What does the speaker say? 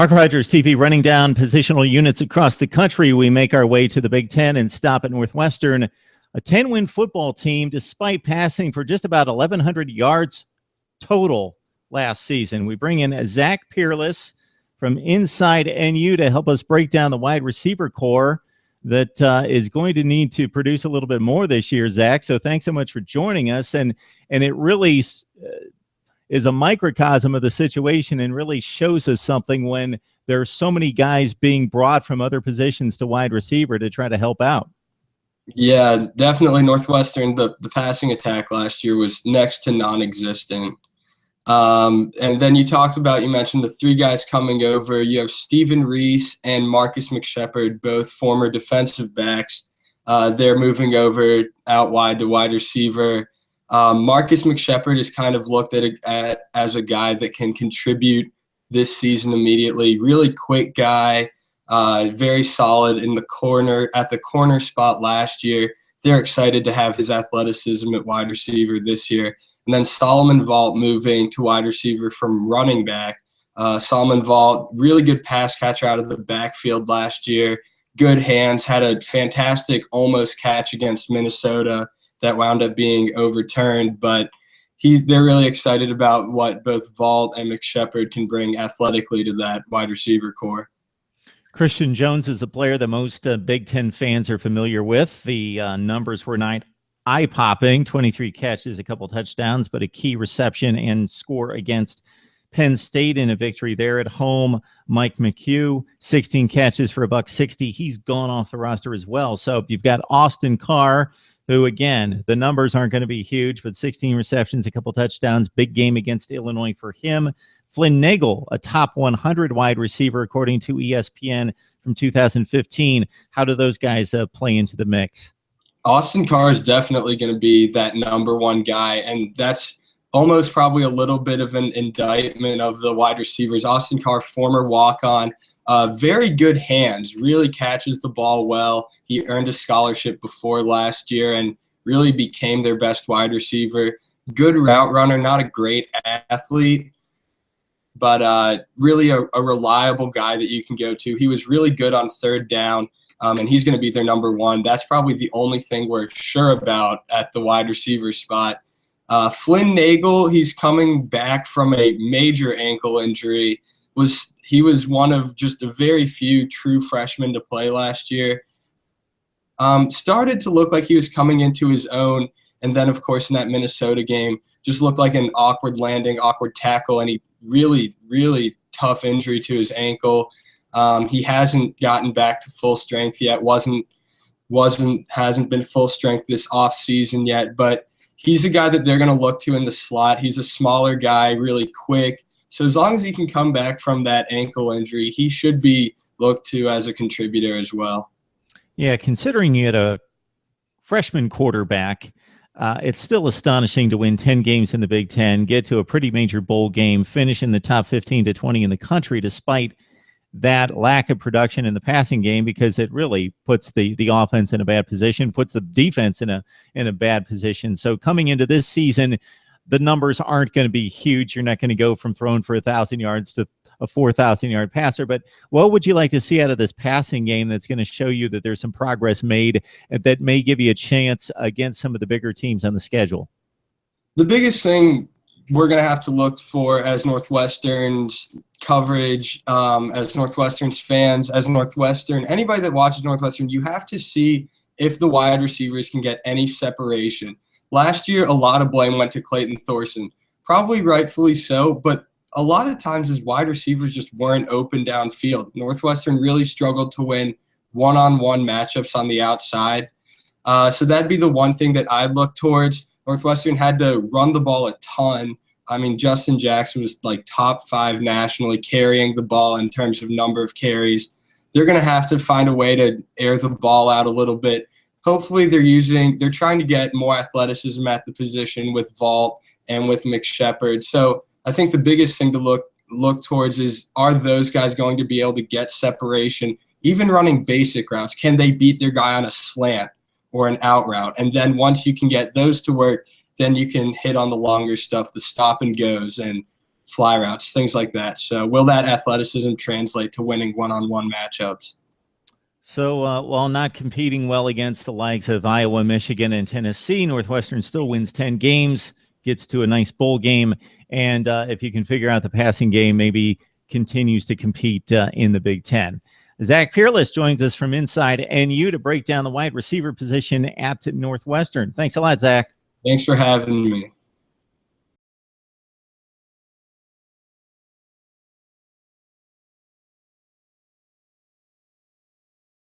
MarkRogersTV running down positional units across the country. We make our way to the Big Ten and stop at Northwestern, a 10-win football team despite passing for just about 1,100 yards total last season. We bring in Zach Pereles from inside NU to help us break down the wide receiver core that is going to need to produce a little bit more this year, Zach. So thanks so much for joining us. And it really is a microcosm of the situation and really shows us something when there are so many guys being brought from other positions to wide receiver to try to help out. Yeah, definitely Northwestern, the passing attack last year was next to non-existent. And then you mentioned the three guys coming over. You have Stephen Reese and Marcus McShepard, both former defensive backs. They're moving over out wide to wide receiver. Marcus McShepard is kind of looked at as a guy that can contribute this season immediately. Really quick guy, very solid in the corner at the corner spot last year. They're excited to have his athleticism at wide receiver this year. And then Solomon Vault moving to wide receiver from running back. Solomon Vault, really good pass catcher out of the backfield last year. Good hands, had a fantastic almost catch against Minnesota that wound up being overturned. But they're really excited about what both Vault and McShepard can bring athletically to that wide receiver core. Christian Jones is a player that most Big Ten fans are familiar with. The numbers were not eye-popping, 23 catches, a couple touchdowns, but a key reception and score against Penn State in a victory there at home. Mike McHugh, 16 catches for $160. He's gone off the roster as well. So you've got Austin Carr, who, again, the numbers aren't going to be huge, but 16 receptions, a couple touchdowns, big game against Illinois for him. Flynn Nagel, a top 100 wide receiver, according to ESPN from 2015. How do those guys play into the mix? Austin Carr is definitely going to be that number one guy, and that's almost probably a little bit of an indictment of the wide receivers. Austin Carr, former walk-on, very good hands, really catches the ball well. He earned a scholarship before last year and really became their best wide receiver. Good route runner, not a great athlete, but really a reliable guy that you can go to. He was really good on third down, and he's going to be their number one. That's probably the only thing we're sure about at the wide receiver spot. Flynn Nagel, he's coming back from a major ankle injury. He was one of just a very few true freshmen to play last year. Started to look like he was coming into his own, and then, of course, in that Minnesota game, just looked like an awkward landing, awkward tackle, and he really, really tough injury to his ankle. He hasn't gotten back to full strength yet. Hasn't been full strength this off season yet, but he's a guy that they're going to look to in the slot. He's a smaller guy, really quick. So as long as he can come back from that ankle injury, he should be looked to as a contributor as well. Yeah, considering you had a freshman quarterback, it's still astonishing to win 10 games in the Big Ten, get to a pretty major bowl game, finish in the top 15 to 20 in the country, despite that lack of production in the passing game, because it really puts the offense in a bad position, puts the defense in a bad position. So coming into this season, the numbers aren't going to be huge. You're not going to go from throwing for 1,000 yards to a 4,000-yard passer. But what would you like to see out of this passing game that's going to show you that there's some progress made that may give you a chance against some of the bigger teams on the schedule? The biggest thing we're going to have to look for as Northwestern's coverage, as Northwestern's fans, as anybody that watches Northwestern, you have to see if the wide receivers can get any separation. Last year, a lot of blame went to Clayton Thorson, probably rightfully so, but a lot of times his wide receivers just weren't open downfield. Northwestern really struggled to win one-on-one matchups on the outside. So that'd be the one thing that I'd look towards. Northwestern had to run the ball a ton. I mean, Justin Jackson was like top 5 nationally carrying the ball in terms of number of carries. They're going to have to find a way to air the ball out a little bit. Hopefully they're trying to get more athleticism at the position with Vault and with McShepard. So I think the biggest thing to look towards is, are those guys going to be able to get separation, even running basic routes? Can they beat their guy on a slant or an out route? And then once you can get those to work, then you can hit on the longer stuff, the stop and goes, and fly routes, things like that. So will that athleticism translate to winning one-on-one matchups? So while not competing well against the likes of Iowa, Michigan, and Tennessee, Northwestern still wins 10 games, gets to a nice bowl game, and if you can figure out the passing game, maybe continues to compete in the Big Ten. Zach Peerless joins us from inside NU to break down the wide receiver position at Northwestern. Thanks a lot, Zach. Thanks for having me.